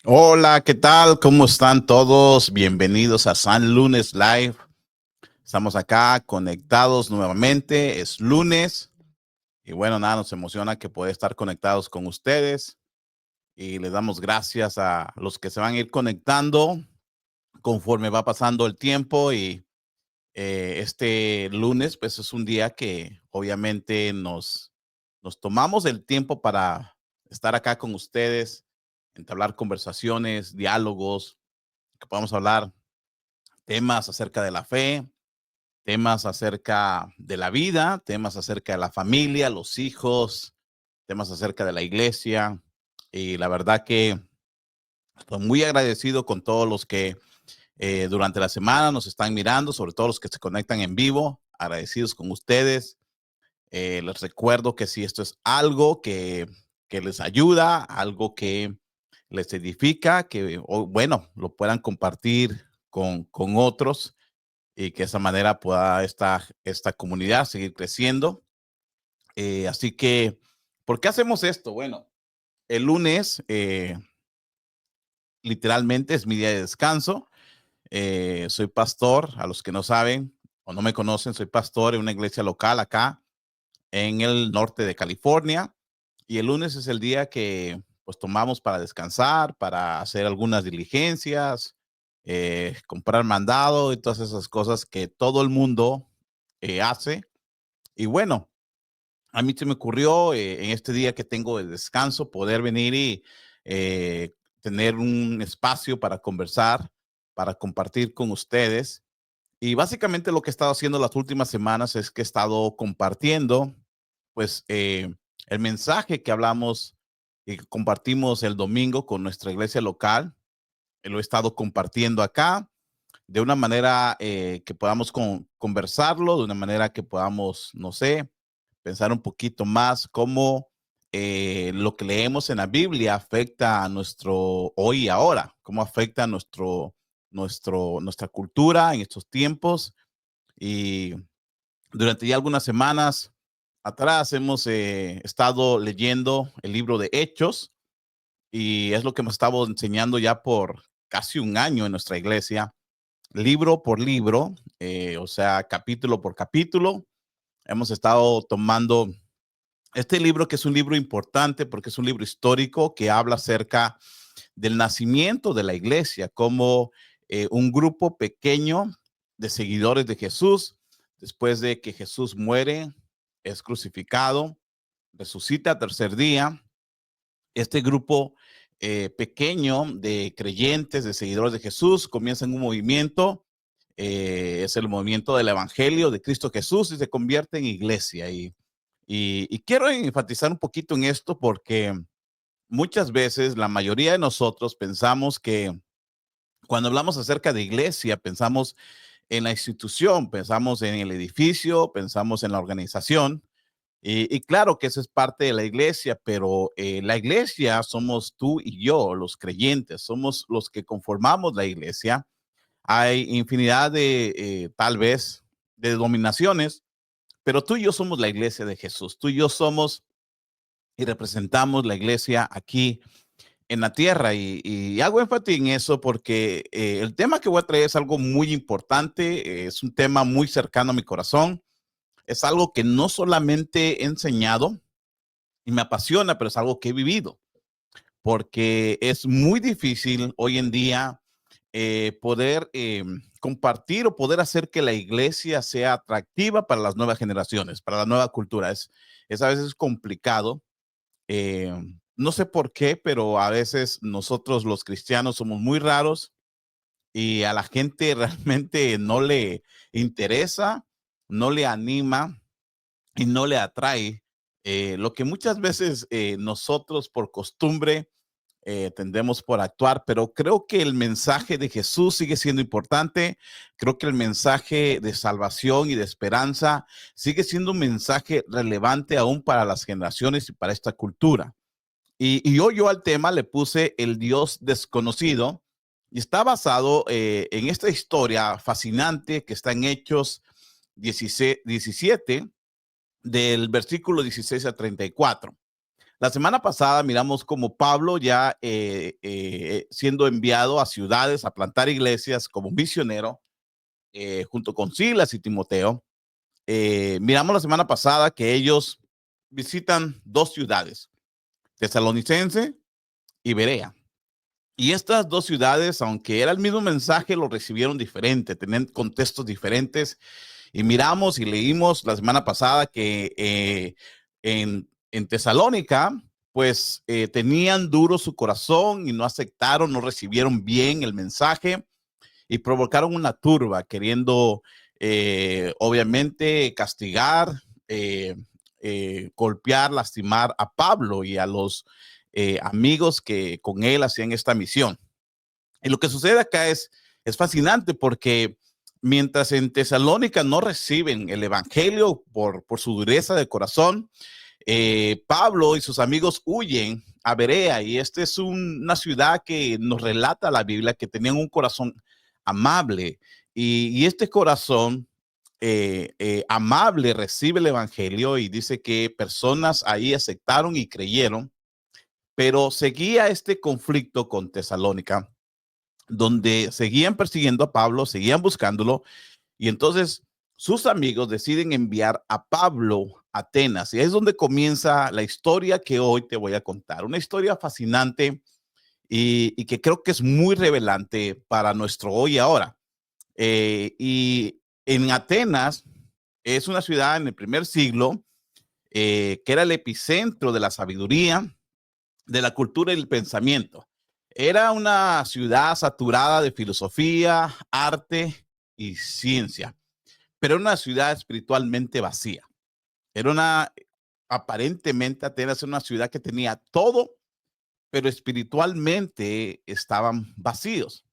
Hola, ¿qué tal? ¿Cómo están todos? Bienvenidos a San Lunes Live. Estamos acá conectados nuevamente. Es lunes y bueno, nada, nos emociona que pueda estar conectados con ustedes y les damos gracias a los que se van a ir conectando conforme va pasando el tiempo y este lunes pues es un día que obviamente nos tomamos el tiempo para estar acá con ustedes, entablar conversaciones, diálogos, que podamos hablar temas acerca de la fe, temas acerca de la vida, temas acerca de la familia, los hijos, temas acerca de la iglesia. Y la verdad que estoy muy agradecido con todos los que durante la semana nos están mirando, sobre todo los que se conectan en vivo, agradecidos con ustedes. Les recuerdo que si esto es algo que les ayuda, algo que les edifica, que bueno, lo puedan compartir con otros y que de esa manera pueda esta comunidad seguir creciendo. Así que, ¿por qué hacemos esto? Bueno, el lunes literalmente es mi día de descanso. Soy pastor, a los que no saben o no me conocen, soy pastor en una iglesia local acá en el norte de California. Y el lunes es el día que pues tomamos para descansar, para hacer algunas diligencias, comprar mandado y todas esas cosas que todo el mundo hace. Y bueno, a mí se me ocurrió en este día que tengo de descanso poder venir y eh, tener un espacio para conversar, para compartir con ustedes. Y básicamente lo que he estado haciendo las últimas semanas es que he estado compartiendo pues el mensaje que hablamos y que compartimos el domingo con nuestra iglesia local. Lo he estado compartiendo acá de una manera que podamos conversarlo, de una manera que podamos, no sé, pensar un poquito más cómo lo que leemos en la Biblia afecta a nuestro hoy y ahora, cómo afecta a nuestra cultura en estos tiempos. Y durante ya algunas semanas atrás hemos estado leyendo el libro de Hechos y es lo que hemos estado enseñando ya por casi un año en nuestra iglesia, libro por libro, o sea, capítulo por capítulo. Hemos estado tomando este libro, que es un libro importante porque es un libro histórico que habla acerca del nacimiento de la iglesia, como un grupo pequeño de seguidores de Jesús, después de que Jesús muere, es crucificado, resucita al tercer día. Este grupo pequeño de creyentes, de seguidores de Jesús, comienzan un movimiento, es el movimiento del Evangelio de Cristo Jesús y se convierte en iglesia. Y quiero enfatizar un poquito en esto porque muchas veces la mayoría de nosotros pensamos que cuando hablamos acerca de iglesia, pensamos en la institución, pensamos en el edificio, pensamos en la organización. Y claro que eso es parte de la iglesia, pero la iglesia somos tú y yo, los creyentes, somos los que conformamos la iglesia. Hay infinidad de, tal vez, de denominaciones, pero tú y yo somos la iglesia de Jesús. Tú y yo somos y representamos la iglesia aquí en la tierra y hago énfasis en eso porque el tema que voy a traer es algo muy importante, es un tema muy cercano a mi corazón, es algo que no solamente he enseñado y me apasiona, pero es algo que he vivido, porque es muy difícil hoy en día poder compartir o poder hacer que la iglesia sea atractiva para las nuevas generaciones, para la nueva cultura. Es a veces complicado. Eh, no sé por qué, pero a veces nosotros los cristianos somos muy raros y a la gente realmente no le interesa, no le anima y no le atrae lo que muchas veces nosotros por costumbre tendemos por actuar, pero creo que el mensaje de Jesús sigue siendo importante. Creo que el mensaje de salvación y de esperanza sigue siendo un mensaje relevante aún para las generaciones y para esta cultura. Y yo al tema le puse el Dios desconocido y está basado en esta historia fascinante que está en Hechos 17, del versículo 16 a 34. La semana pasada miramos como Pablo ya siendo enviado a ciudades a plantar iglesias como misionero junto con Silas y Timoteo. Miramos la semana pasada que ellos visitan dos ciudades, Tesalonicense y Berea. Y estas dos ciudades, aunque era el mismo mensaje, lo recibieron diferente, tenían contextos diferentes. Y miramos y leímos la semana pasada que en Tesalónica, pues tenían duro su corazón y no aceptaron, no recibieron bien el mensaje y provocaron una turba queriendo, obviamente, castigar, golpear, lastimar a Pablo y a los amigos que con él hacían esta misión. Y lo que sucede acá es fascinante porque mientras en Tesalónica no reciben el evangelio por su dureza de corazón, Pablo y sus amigos huyen a Berea, y esta es una ciudad que nos relata la Biblia que tenían un corazón amable, y este corazón amable recibe el evangelio y dice que personas ahí aceptaron y creyeron, pero seguía este conflicto con Tesalónica, donde seguían persiguiendo a Pablo, seguían buscándolo, y entonces sus amigos deciden enviar a Pablo a Atenas. Y es donde comienza la historia que hoy te voy a contar. Una historia fascinante y que creo que es muy revelante para nuestro hoy y ahora. Y en Atenas es una ciudad en el primer siglo que era el epicentro de la sabiduría, de la cultura y el pensamiento. Era una ciudad saturada de filosofía, arte y ciencia, pero era una ciudad espiritualmente vacía. Era aparentemente Atenas era una ciudad que tenía todo, pero espiritualmente estaban vacíos.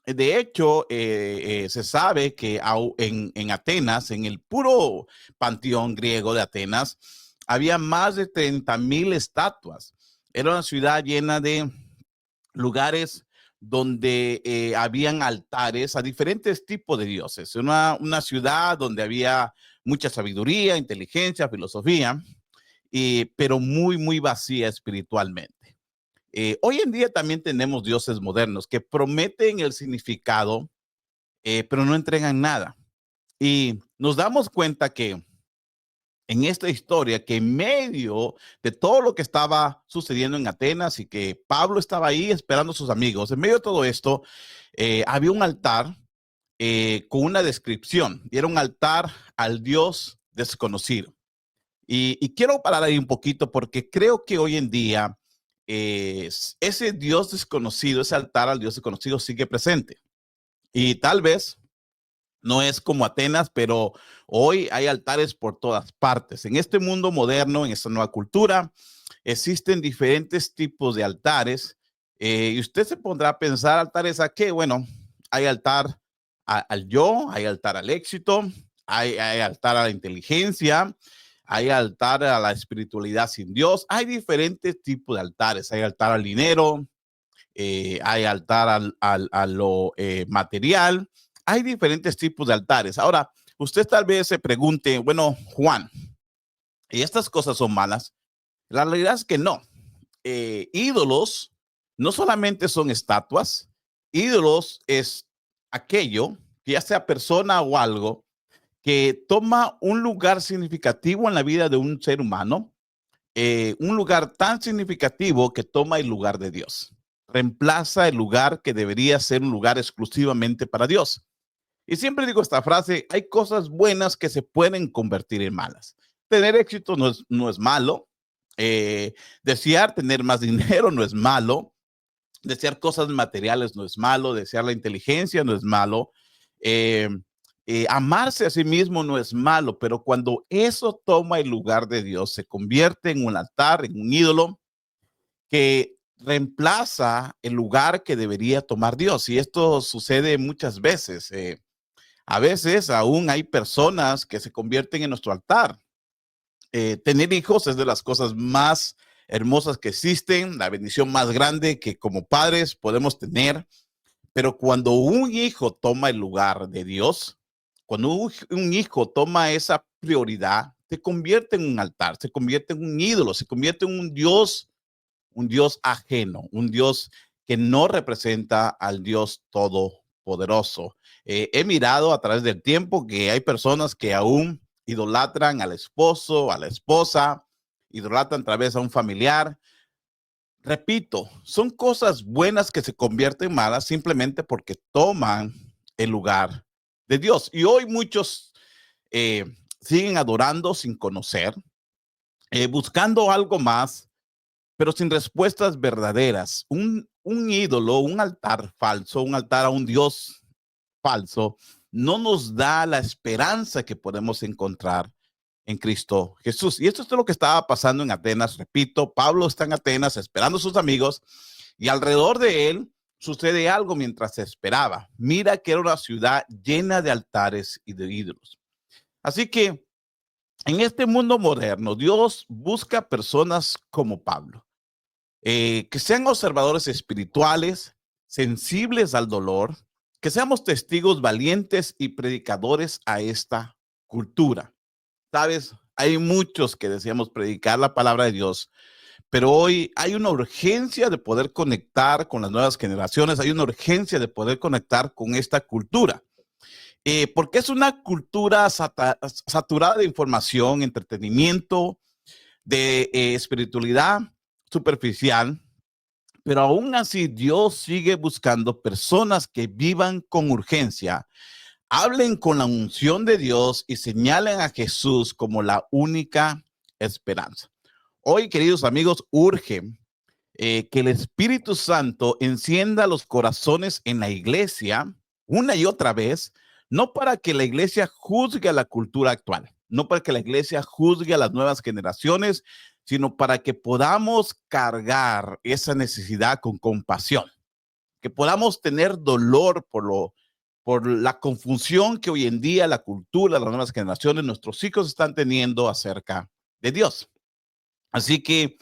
De hecho, se sabe que en Atenas, en el puro panteón griego de Atenas, había más de 30,000 estatuas. Era una ciudad llena de lugares donde habían altares a diferentes tipos de dioses. Una ciudad donde había mucha sabiduría, inteligencia, filosofía, pero muy, muy vacía espiritualmente. Hoy en día también tenemos dioses modernos que prometen el significado, pero no entregan nada. Y nos damos cuenta que en esta historia, que en medio de todo lo que estaba sucediendo en Atenas y que Pablo estaba ahí esperando a sus amigos, en medio de todo esto, había un altar con una descripción, y era un altar al Dios desconocido. Y quiero parar ahí un poquito porque creo que hoy en día ese Dios desconocido, ese altar al Dios desconocido sigue presente. Y tal vez no es como Atenas, pero hoy hay altares por todas partes. En este mundo moderno, en esta nueva cultura, existen diferentes tipos de altares. Y usted se pondrá a pensar, ¿altares a qué? Bueno, hay altar al yo, hay altar al éxito, hay altar a la inteligencia, hay altar a la espiritualidad sin Dios. Hay diferentes tipos de altares. Hay altar al dinero, hay altar a lo material. Hay diferentes tipos de altares. Ahora, usted tal vez se pregunte, bueno, Juan, ¿y estas cosas son malas? La realidad es que no. Ídolos no solamente son estatuas, ídolos es aquello, que ya sea persona o algo, que toma un lugar significativo en la vida de un ser humano, un lugar tan significativo que toma el lugar de Dios. Reemplaza el lugar que debería ser un lugar exclusivamente para Dios. Y siempre digo esta frase, hay cosas buenas que se pueden convertir en malas. Tener éxito no es malo. Desear tener más dinero no es malo. Desear cosas materiales no es malo. Desear la inteligencia no es malo. Eh, amarse a sí mismo no es malo, pero cuando eso toma el lugar de Dios, se convierte en un altar, en un ídolo, que reemplaza el lugar que debería tomar Dios. Y esto sucede muchas veces. A veces aún hay personas que se convierten en nuestro altar. Tener hijos es de las cosas más hermosas que existen, la bendición más grande que como padres podemos tener. Pero cuando un hijo toma el lugar de Dios, cuando un hijo toma esa prioridad, se convierte en un altar, se convierte en un ídolo, se convierte en un Dios ajeno, un Dios que no representa al Dios todopoderoso. He mirado a través del tiempo que hay personas que aún idolatran al esposo, a la esposa, idolatran a través a un familiar. Repito, son cosas buenas que se convierten en malas simplemente porque toman el lugar de Dios. Y hoy muchos eh, siguen adorando sin conocer, buscando algo más, pero sin respuestas verdaderas. Un ídolo, un altar falso, un altar a un Dios falso, no nos da la esperanza que podemos encontrar en Cristo Jesús. Y esto es lo que estaba pasando en Atenas. Repito, Pablo está en Atenas esperando a sus amigos y alrededor de él sucede algo mientras se esperaba. Mira que era una ciudad llena de altares y de ídolos. Así que en este mundo moderno, Dios busca personas como Pablo, que sean observadores espirituales, sensibles al dolor, que seamos testigos valientes y predicadores a esta cultura. Sabes, hay muchos que deseamos predicar la palabra de Dios, pero hoy hay una urgencia de poder conectar con las nuevas generaciones, hay una urgencia de poder conectar con esta cultura, porque es una cultura saturada de información, entretenimiento, de espiritualidad superficial, pero aún así Dios sigue buscando personas que vivan con urgencia, hablen con la unción de Dios y señalen a Jesús como la única esperanza. Hoy, queridos amigos, urge que el Espíritu Santo encienda los corazones en la iglesia una y otra vez, no para que la iglesia juzgue a la cultura actual, no para que la iglesia juzgue a las nuevas generaciones, sino para que podamos cargar esa necesidad con compasión, que podamos tener dolor por la confusión que hoy en día la cultura, las nuevas generaciones, nuestros hijos están teniendo acerca de Dios. Así que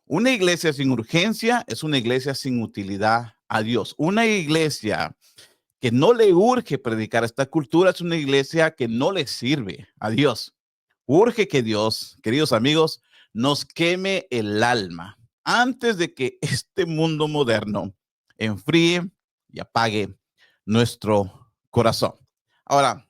una iglesia sin urgencia es una iglesia sin utilidad a Dios. Una iglesia que no le urge predicar esta cultura es una iglesia que no le sirve a Dios. Urge que Dios, queridos amigos, nos queme el alma antes de que este mundo moderno enfríe y apague nuestro corazón. Ahora,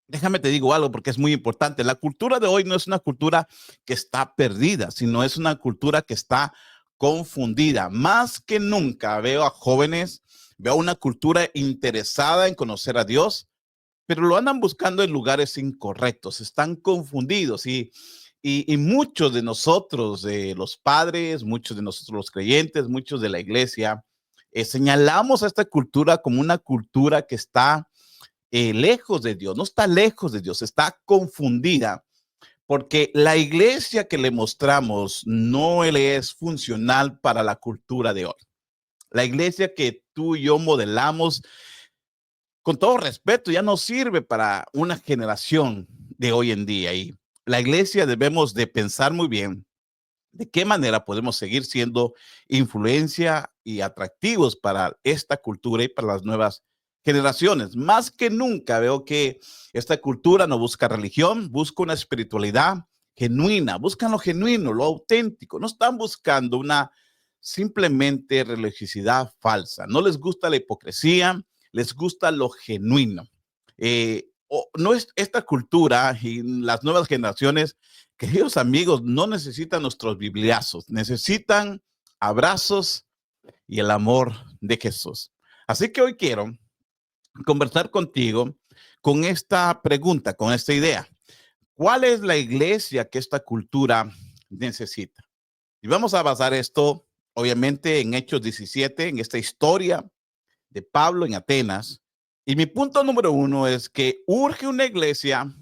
déjame te digo algo porque es muy importante. La cultura de hoy no es una cultura que está perdida, sino es una cultura que está confundida. Más que nunca veo a jóvenes, veo una cultura interesada en conocer a Dios, pero lo andan buscando en lugares incorrectos, están confundidos y muchos de nosotros, los padres, muchos de nosotros los creyentes, muchos de la iglesia, señalamos a esta cultura como una cultura que está lejos de Dios, no está lejos de Dios, está confundida porque la iglesia que le mostramos no le es funcional para la cultura de hoy. La iglesia que tú y yo modelamos, con todo respeto, ya no sirve para una generación de hoy en día. Y la iglesia debemos de pensar muy bien de qué manera podemos seguir siendo influencia y atractivos para esta cultura y para las nuevas generaciones. Más que nunca veo que esta cultura no busca religión, busca una espiritualidad genuina, buscan lo genuino, lo auténtico, no están buscando una simplemente religiosidad falsa, no les gusta la hipocresía, les gusta lo genuino. No es esta cultura y las nuevas generaciones, queridos amigos, no necesitan nuestros bibliazos, necesitan abrazos y el amor de Jesús. Así que hoy quiero conversar contigo con esta pregunta, con esta idea. ¿Cuál es la iglesia que esta cultura necesita? Y vamos a basar esto, obviamente, en Hechos 17, en esta historia de Pablo en Atenas. Y mi punto número uno es que urge una iglesia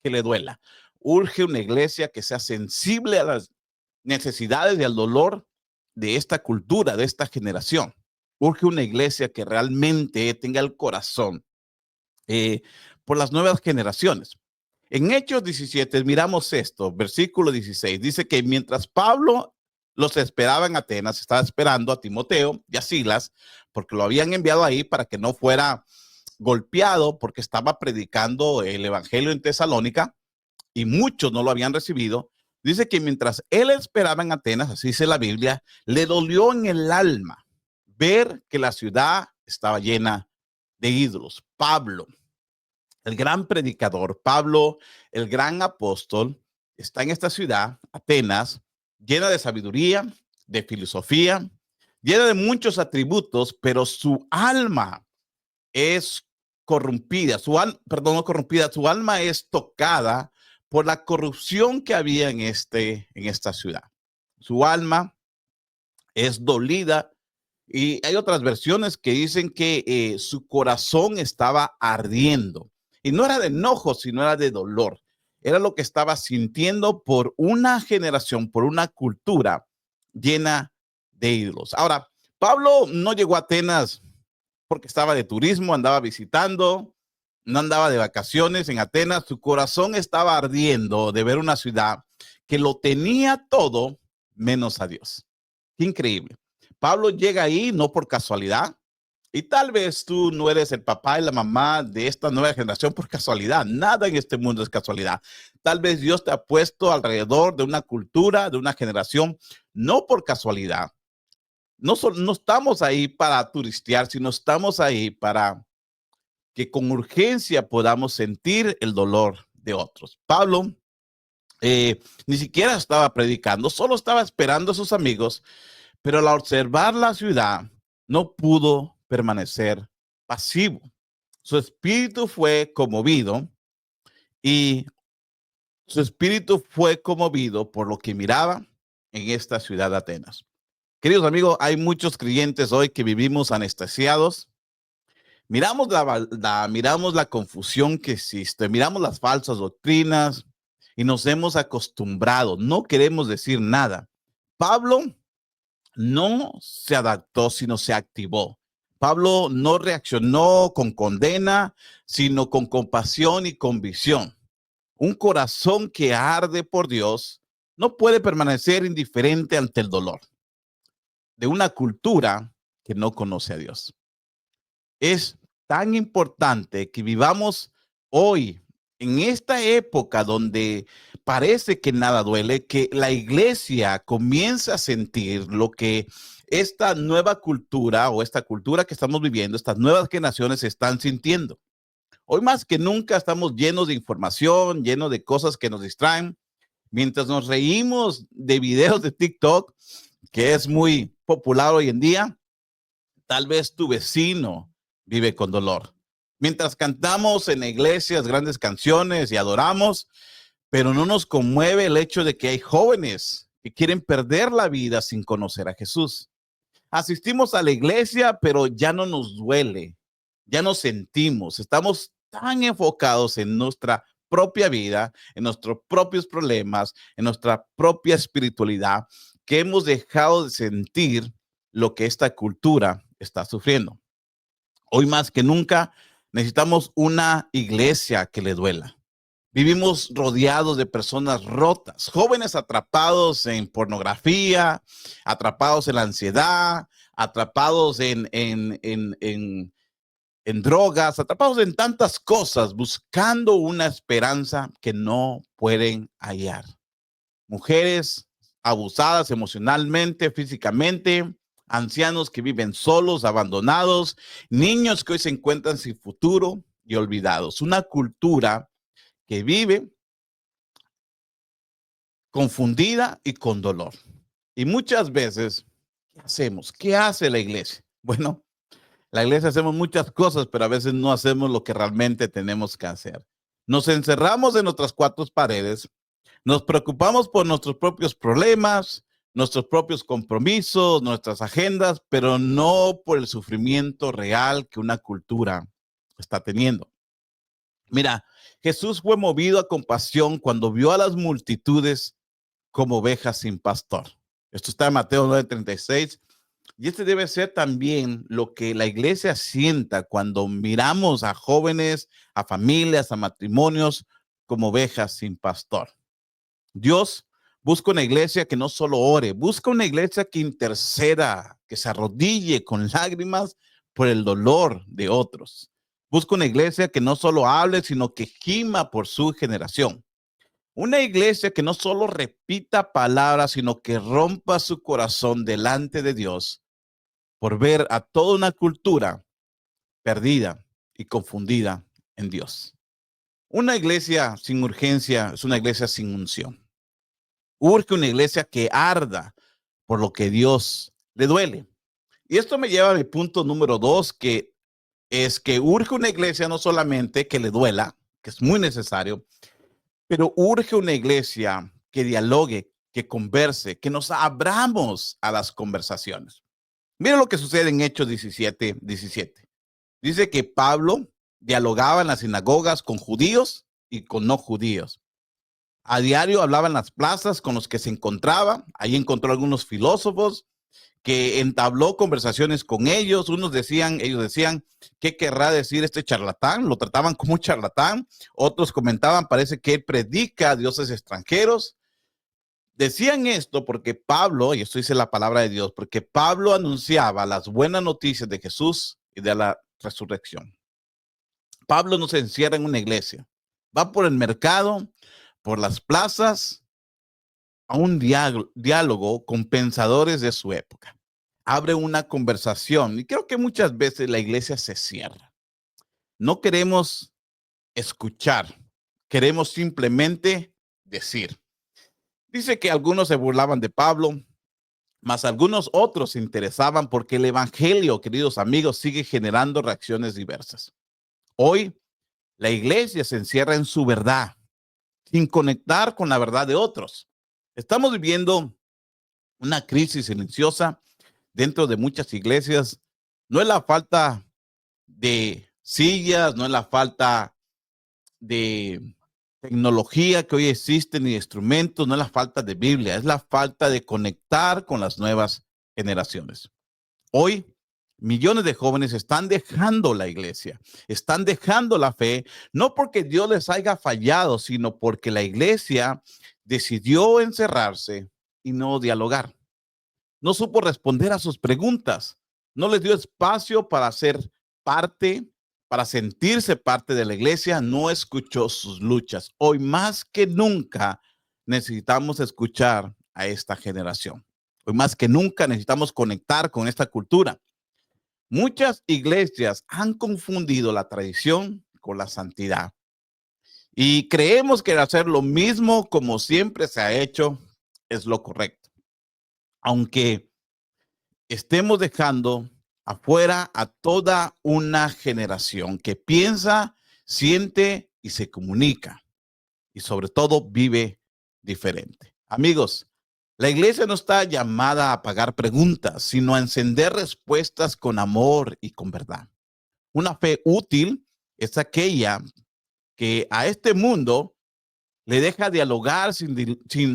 que le duela. Urge una iglesia que sea sensible a las necesidades y al dolor de esta cultura, de esta generación. Urge una iglesia que realmente tenga el corazón por las nuevas generaciones. En Hechos 17 miramos esto, versículo 16, dice que mientras Pablo los esperaba en Atenas, estaba esperando a Timoteo y a Silas, porque lo habían enviado ahí para que no fuera golpeado, porque estaba predicando el evangelio en Tesalónica y muchos no lo habían recibido. Dice que mientras él esperaba en Atenas, así dice la Biblia, le dolió en el alma ver que la ciudad estaba llena de ídolos. Pablo, el gran predicador, Pablo, el gran apóstol, está en esta ciudad, Atenas, llena de sabiduría, de filosofía, llena de muchos atributos, pero su alma es corrompida, perdón, no corrompida, su alma es tocada por la corrupción que había en esta ciudad. Su alma es dolida y hay otras versiones que dicen que su corazón estaba ardiendo. Y no era de enojo, sino era de dolor. Era lo que estaba sintiendo por una generación, por una cultura llena de ídolos. Ahora, Pablo no llegó a Atenas porque estaba de turismo, andaba visitando, no andaba de vacaciones en Atenas. Su corazón estaba ardiendo de ver una ciudad que lo tenía todo menos a Dios. Qué increíble. Pablo llega ahí no por casualidad. Y tal vez tú no eres el papá y la mamá de esta nueva generación por casualidad. Nada en este mundo es casualidad. Tal vez Dios te ha puesto alrededor de una cultura, de una generación, no por casualidad. No estamos ahí para turistear, sino estamos ahí para que con urgencia podamos sentir el dolor de otros. Pablo ni siquiera estaba predicando, solo estaba esperando a sus amigos, pero al observar la ciudad no pudo permanecer pasivo. Su espíritu fue conmovido y su espíritu fue conmovido por lo que miraba en esta ciudad de Atenas. Queridos amigos, hay muchos creyentes hoy que vivimos anestesiados. Miramos la confusión que existe, miramos las falsas doctrinas y nos hemos acostumbrado. No queremos decir nada. Pablo no se adaptó, sino se activó. Pablo no reaccionó con condena, sino con compasión y convicción. Un corazón que arde por Dios no puede permanecer indiferente ante el dolor de una cultura que no conoce a Dios. Es tan importante que vivamos hoy, en esta época donde parece que nada duele, que la iglesia comience a sentir lo que esta nueva cultura o esta cultura que estamos viviendo, estas nuevas generaciones están sintiendo. Hoy más que nunca estamos llenos de información, llenos de cosas que nos distraen. Mientras nos reímos de videos de TikTok, que es muy popular hoy en día, tal vez tu vecino vive con dolor. Mientras cantamos en iglesias grandes canciones y adoramos, pero no nos conmueve el hecho de que hay jóvenes que quieren perder la vida sin conocer a Jesús. Asistimos a la iglesia, pero ya no nos duele, ya nos sentimos, estamos tan enfocados en nuestra propia vida, en nuestros propios problemas, en nuestra propia espiritualidad, que hemos dejado de sentir lo que esta cultura está sufriendo. Hoy más que nunca necesitamos una iglesia que le duela. Vivimos rodeados de personas rotas, jóvenes atrapados en pornografía, atrapados en la ansiedad, atrapados en drogas, atrapados en tantas cosas, buscando una esperanza que no pueden hallar. Mujeres abusadas emocionalmente, físicamente, ancianos que viven solos, abandonados, niños que hoy se encuentran sin futuro y olvidados. Una cultura que vive confundida y con dolor. Y muchas veces, ¿qué hacemos? ¿Qué hace la iglesia? Bueno, la iglesia hacemos muchas cosas, pero a veces no hacemos lo que realmente tenemos que hacer. Nos encerramos en nuestras cuatro paredes, nos preocupamos por nuestros propios problemas, nuestros propios compromisos, nuestras agendas, pero no por el sufrimiento real que una cultura está teniendo. Mira, Jesús fue movido a compasión cuando vio a las multitudes como ovejas sin pastor. Esto está en Mateo 9:36. Y este debe ser también lo que la iglesia sienta cuando miramos a jóvenes, a familias, a matrimonios como ovejas sin pastor. Dios busca una iglesia que no solo ore, busca una iglesia que interceda, que se arrodille con lágrimas por el dolor de otros. Busca una iglesia que no solo hable, sino que gima por su generación. Una iglesia que no solo repita palabras, sino que rompa su corazón delante de Dios por ver a toda una cultura perdida y confundida en Dios. Una iglesia sin urgencia es una iglesia sin unción. Urge una iglesia que arda por lo que Dios le duele. Y esto me lleva a mi punto número 2, que es que urge una iglesia no solamente que le duela, que es muy necesario, pero urge una iglesia que dialogue, que converse, que nos abramos a las conversaciones. Mira lo que sucede en Hechos 17:17. Dice que Pablo dialogaba en las sinagogas con judíos y con no judíos. A diario hablaba en las plazas con los que se encontraba. Ahí encontró algunos filósofos que entabló conversaciones con ellos. Ellos decían, ¿qué querrá decir este charlatán? Lo trataban como un charlatán. Otros comentaban, parece que él predica a dioses extranjeros. Decían esto porque Pablo, y esto dice la palabra de Dios, porque Pablo anunciaba las buenas noticias de Jesús y de la resurrección. Pablo no se encierra en una iglesia, va por el mercado, por las plazas, a un diálogo con pensadores de su época. Abre una conversación y creo que muchas veces la iglesia se cierra. No queremos escuchar, queremos simplemente decir. Dice que algunos se burlaban de Pablo, mas algunos otros se interesaban porque el evangelio, queridos amigos, sigue generando reacciones diversas. Hoy la iglesia se encierra en su verdad, sin conectar con la verdad de otros. Estamos viviendo una crisis silenciosa dentro de muchas iglesias. No es la falta de sillas, no es la falta de tecnología que hoy existe, ni de instrumentos, no es la falta de Biblia, es la falta de conectar con las nuevas generaciones. Hoy, millones de jóvenes están dejando la iglesia, están dejando la fe, no porque Dios les haya fallado, sino porque la iglesia decidió encerrarse y no dialogar. No supo responder a sus preguntas, no les dio espacio para ser parte, para sentirse parte de la iglesia, no escuchó sus luchas. Hoy más que nunca necesitamos escuchar a esta generación. Hoy más que nunca necesitamos conectar con esta cultura. Muchas iglesias han confundido la tradición con la santidad y creemos que hacer lo mismo como siempre se ha hecho es lo correcto. Aunque estemos dejando afuera a toda una generación que piensa, siente y se comunica y sobre todo vive diferente. Amigos, la iglesia no está llamada a pagar preguntas, sino a encender respuestas con amor y con verdad. Una fe útil es aquella que a este mundo le deja dialogar sin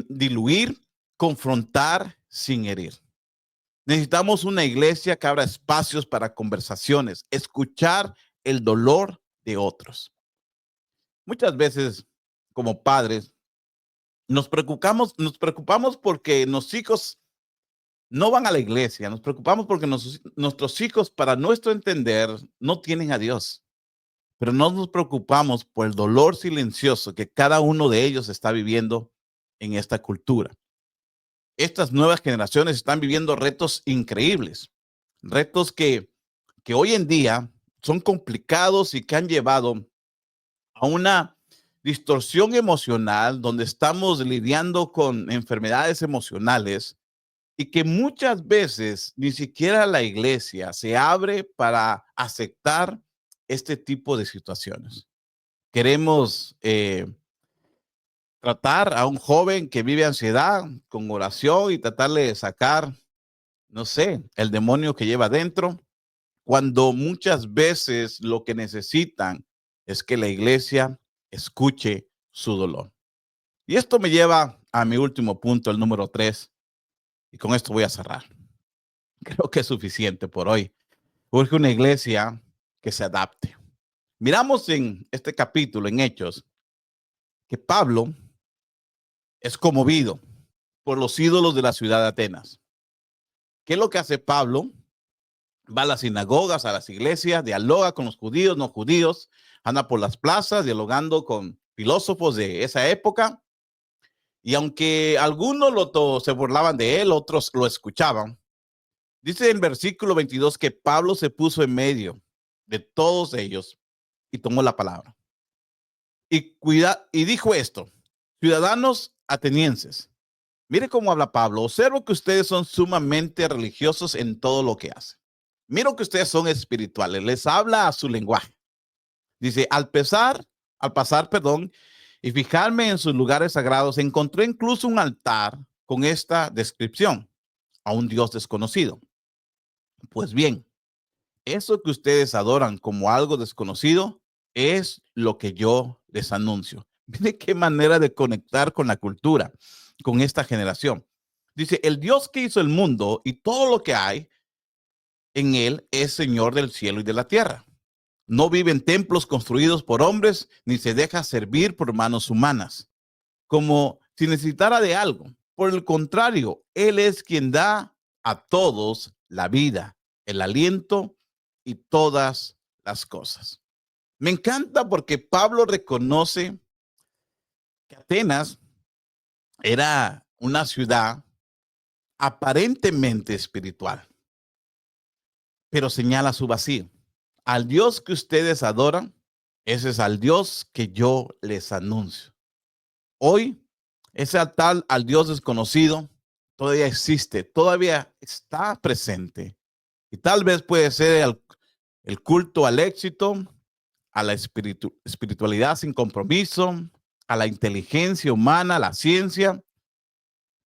diluir, confrontar sin herir. Necesitamos una iglesia que abra espacios para conversaciones, escuchar el dolor de otros. Muchas veces, como padres, nos preocupamos porque los hijos no van a la iglesia, nos preocupamos porque nuestros hijos, para nuestro entender, no tienen a Dios, pero no nos preocupamos por el dolor silencioso que cada uno de ellos está viviendo en esta cultura. Estas nuevas generaciones están viviendo retos increíbles, retos que hoy en día son complicados y que han llevado a una distorsión emocional donde estamos lidiando con enfermedades emocionales y que muchas veces ni siquiera la iglesia se abre para aceptar este tipo de situaciones. Queremos tratar a un joven que vive ansiedad con oración y tratarle de sacar, no sé, el demonio que lleva dentro, cuando muchas veces lo que necesitan es que la iglesia escuche su dolor. Y esto me lleva a mi último punto, el número 3. Y con esto voy a cerrar. Creo que es suficiente por hoy. Urge una iglesia que se adapte. Miramos en este capítulo, en Hechos, que Pablo es conmovido por los ídolos de la ciudad de Atenas. ¿Qué es lo que hace Pablo? Va a las sinagogas, a las iglesias, dialoga con los judíos, no judíos, anda por las plazas dialogando con filósofos de esa época. Y aunque algunos se burlaban de él, otros lo escuchaban. Dice en versículo 22 que Pablo se puso en medio de todos ellos y tomó la palabra. Y dijo esto: ciudadanos atenienses, mire cómo habla Pablo. Observo que ustedes son sumamente religiosos en todo lo que hacen. Miro que ustedes son espirituales. Les habla a su lenguaje. Dice, al pasar, y fijarme en sus lugares sagrados, encontré incluso un altar con esta descripción: a un Dios desconocido. Pues bien, eso que ustedes adoran como algo desconocido es lo que yo les anuncio. Mire qué manera de conectar con la cultura, con esta generación. Dice, el Dios que hizo el mundo y todo lo que hay en él es Señor del cielo y de la tierra. No vive en templos construidos por hombres, ni se deja servir por manos humanas, como si necesitara de algo. Por el contrario, Él es quien da a todos la vida, el aliento y todas las cosas. Me encanta porque Pablo reconoce que Atenas era una ciudad aparentemente espiritual, pero señala su vacío. Al Dios que ustedes adoran, ese es al Dios que yo les anuncio. Hoy, ese altar al Dios desconocido todavía existe, todavía está presente. Y tal vez puede ser el culto al éxito, a la espiritualidad sin compromiso, a la inteligencia humana, a la ciencia,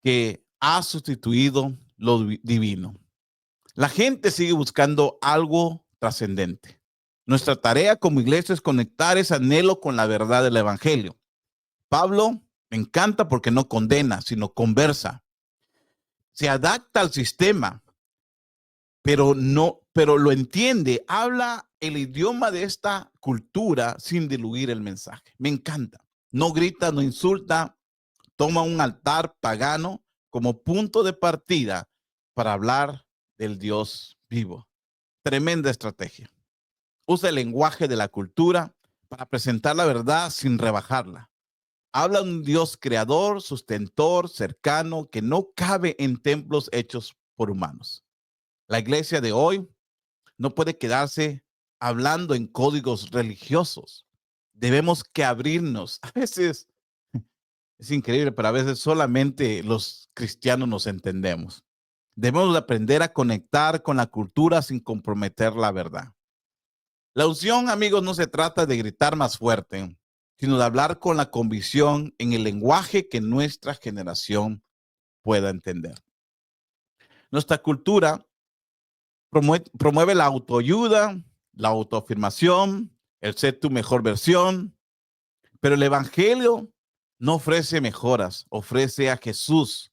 que ha sustituido lo divino. La gente sigue buscando algo trascendente. Nuestra tarea como iglesia es conectar ese anhelo con la verdad del evangelio. Pablo me encanta porque no condena, sino conversa. Se adapta al sistema, pero lo entiende, habla el idioma de esta cultura sin diluir el mensaje. Me encanta. No grita, no insulta, toma un altar pagano como punto de partida para hablar del Dios vivo. Tremenda estrategia. Usa el lenguaje de la cultura para presentar la verdad sin rebajarla. Habla de un Dios creador, sustentor, cercano, que no cabe en templos hechos por humanos. La iglesia de hoy no puede quedarse hablando en códigos religiosos. Debemos que abrirnos. A veces es increíble, pero a veces solamente los cristianos nos entendemos. Debemos aprender a conectar con la cultura sin comprometer la verdad. La unción, amigos, no se trata de gritar más fuerte, sino de hablar con la convicción en el lenguaje que nuestra generación pueda entender. Nuestra cultura promueve la autoayuda, la autoafirmación, el ser tu mejor versión, pero el evangelio no ofrece mejoras, ofrece a Jesús.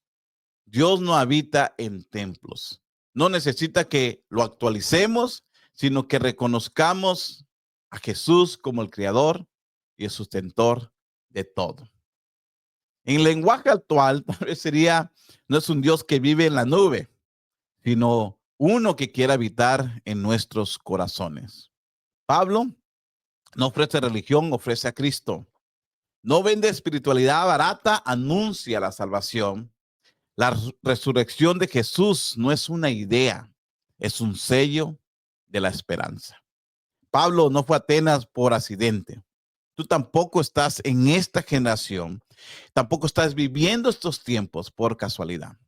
Dios no habita en templos. No necesita que lo actualicemos, sino que reconozcamos a Jesús como el creador y el sustentor de todo. En el lenguaje actual, tal vez no es un Dios que vive en la nube, sino uno que quiere habitar en nuestros corazones. Pablo no ofrece religión, ofrece a Cristo. No vende espiritualidad barata, anuncia la salvación. La resurrección de Jesús no es una idea, es un sello de la esperanza. Pablo no fue a Atenas por accidente. Tú tampoco estás en esta generación, tampoco estás viviendo estos tiempos por casualidad.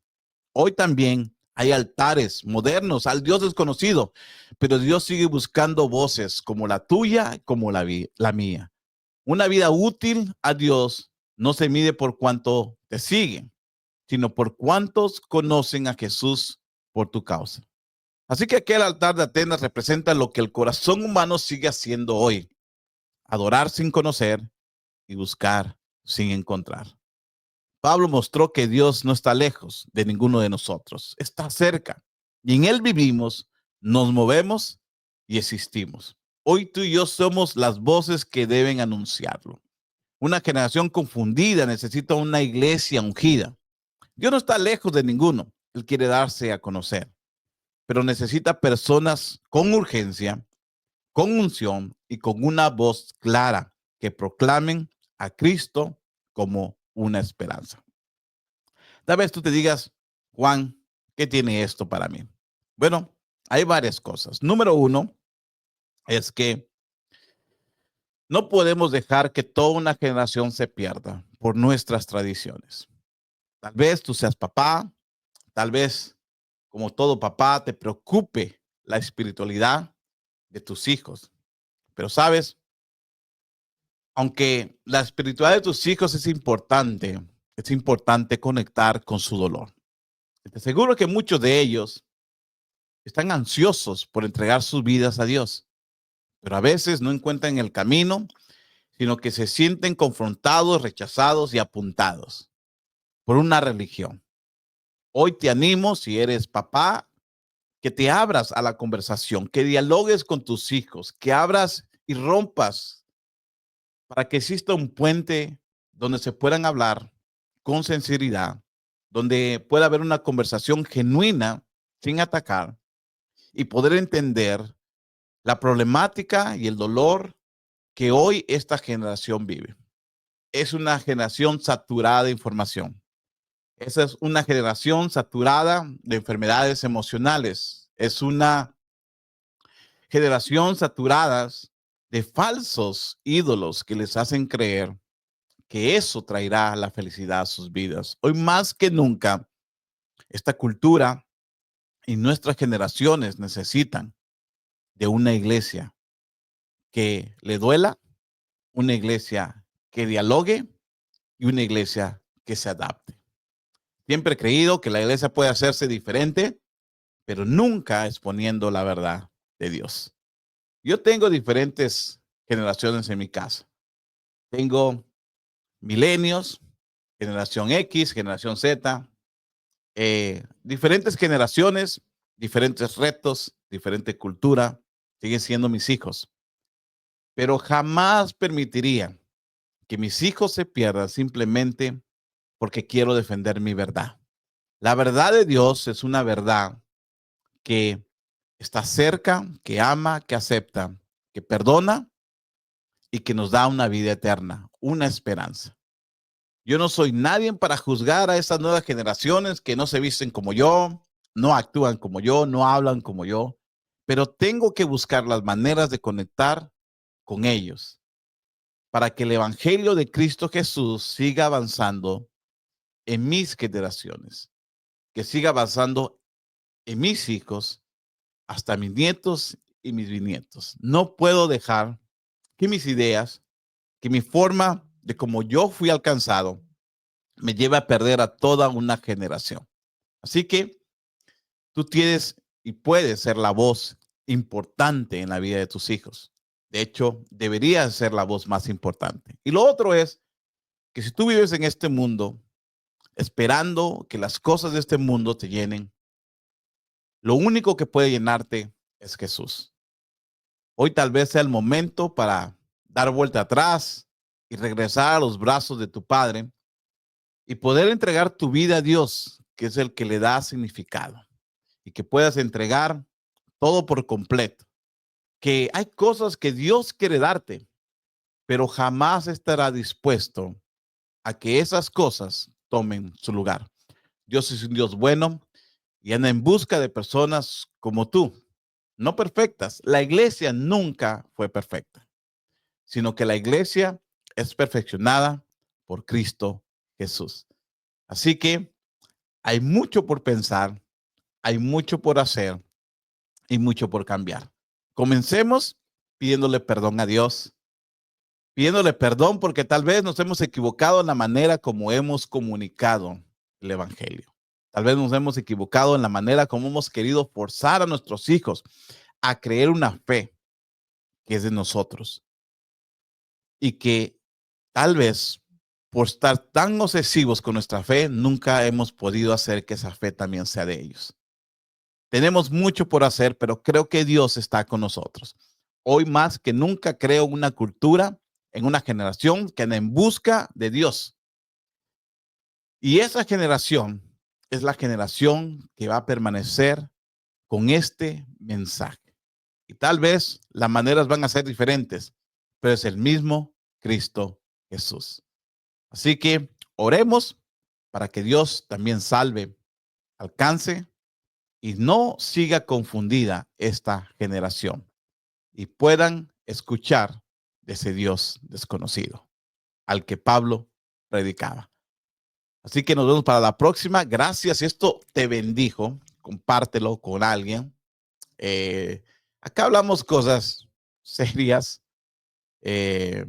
Hoy también hay altares modernos al Dios desconocido, pero Dios sigue buscando voces como la tuya, como la mía. Una vida útil a Dios no se mide por cuánto te siguen, sino por cuántos conocen a Jesús por tu causa. Así que aquel altar de Atenas representa lo que el corazón humano sigue haciendo hoy: adorar sin conocer y buscar sin encontrar. Pablo mostró que Dios no está lejos de ninguno de nosotros, está cerca. Y en Él vivimos, nos movemos y existimos. Hoy tú y yo somos las voces que deben anunciarlo. Una generación confundida necesita una iglesia ungida. Dios no está lejos de ninguno. Él quiere darse a conocer, pero necesita personas con urgencia, con unción y con una voz clara que proclamen a Cristo como una esperanza. Tal vez tú te digas, Juan, ¿qué tiene esto para mí? Bueno, hay varias cosas. Número uno es que no podemos dejar que toda una generación se pierda por nuestras tradiciones. Tal vez tú seas papá, tal vez, como todo papá, te preocupe la espiritualidad de tus hijos. Pero sabes, aunque la espiritualidad de tus hijos es importante conectar con su dolor. Te aseguro que muchos de ellos están ansiosos por entregar sus vidas a Dios, pero a veces no encuentran el camino, sino que se sienten confrontados, rechazados y apuntados por una religión. Hoy te animo, si eres papá, que te abras a la conversación, que dialogues con tus hijos, que abras y rompas para que exista un puente donde se puedan hablar con sinceridad, donde pueda haber una conversación genuina sin atacar y poder entender la problemática y el dolor que hoy esta generación vive. Es una generación saturada de información. Esa es una generación saturada de enfermedades emocionales. Es una generación saturada de falsos ídolos que les hacen creer que eso traerá la felicidad a sus vidas. Hoy más que nunca, esta cultura y nuestras generaciones necesitan de una iglesia que le duela, una iglesia que dialogue y una iglesia que se adapte. Siempre he creído que la iglesia puede hacerse diferente, pero nunca exponiendo la verdad de Dios. Yo tengo diferentes generaciones en mi casa. Tengo milenios, generación X, generación Z, diferentes generaciones, diferentes retos, diferente cultura, siguen siendo mis hijos. Pero jamás permitiría que mis hijos se pierdan simplemente porque quiero defender mi verdad. La verdad de Dios es una verdad que está cerca, que ama, que acepta, que perdona y que nos da una vida eterna, una esperanza. Yo no soy nadie para juzgar a esas nuevas generaciones que no se visten como yo, no actúan como yo, no hablan como yo, pero tengo que buscar las maneras de conectar con ellos para que el Evangelio de Cristo Jesús siga avanzando en mis generaciones, que siga avanzando en mis hijos, hasta mis nietos y mis bisnietos. No puedo dejar que mis ideas, que mi forma de cómo yo fui alcanzado, me lleve a perder a toda una generación. Así que tú tienes y puedes ser la voz importante en la vida de tus hijos. De hecho, deberías ser la voz más importante. Y lo otro es que si tú vives en este mundo esperando que las cosas de este mundo te llenen, lo único que puede llenarte es Jesús. Hoy tal vez sea el momento para dar vuelta atrás y regresar a los brazos de tu Padre y poder entregar tu vida a Dios, que es el que le da significado, y que puedas entregar todo por completo. Que hay cosas que Dios quiere darte, pero jamás estará dispuesto a que esas cosas tomen su lugar. Dios es un Dios bueno y anda en busca de personas como tú, no perfectas. La iglesia nunca fue perfecta, sino que la iglesia es perfeccionada por Cristo Jesús. Así que hay mucho por pensar, hay mucho por hacer y mucho por cambiar. Comencemos pidiéndole perdón a Dios, pidiéndole perdón porque tal vez nos hemos equivocado en la manera como hemos comunicado el Evangelio. Tal vez nos hemos equivocado en la manera como hemos querido forzar a nuestros hijos a creer una fe que es de nosotros y que tal vez por estar tan obsesivos con nuestra fe, nunca hemos podido hacer que esa fe también sea de ellos. Tenemos mucho por hacer, pero creo que Dios está con nosotros. Hoy más que nunca creo una cultura, en una generación que anda en busca de Dios. Y esa generación es la generación que va a permanecer con este mensaje. Y tal vez las maneras van a ser diferentes, pero es el mismo Cristo Jesús. Así que oremos para que Dios también salve, alcance y no siga confundida esta generación y puedan escuchar de ese Dios desconocido al que Pablo predicaba. Así que nos vemos para la próxima. Gracias. Si esto te bendijo, compártelo con alguien. Acá hablamos cosas serias, eh,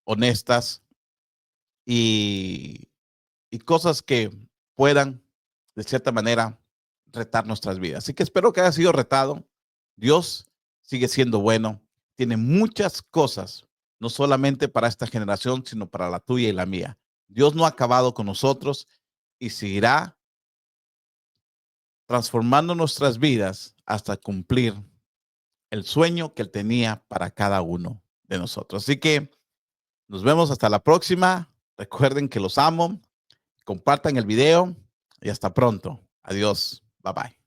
honestas y, y cosas que puedan, de cierta manera, retar nuestras vidas. Así que espero que haya sido retado. Dios sigue siendo bueno. Tiene muchas cosas, no solamente para esta generación, sino para la tuya y la mía. Dios no ha acabado con nosotros y seguirá transformando nuestras vidas hasta cumplir el sueño que Él tenía para cada uno de nosotros. Así que nos vemos hasta la próxima. Recuerden que los amo. Compartan el video y hasta pronto. Adiós. Bye bye.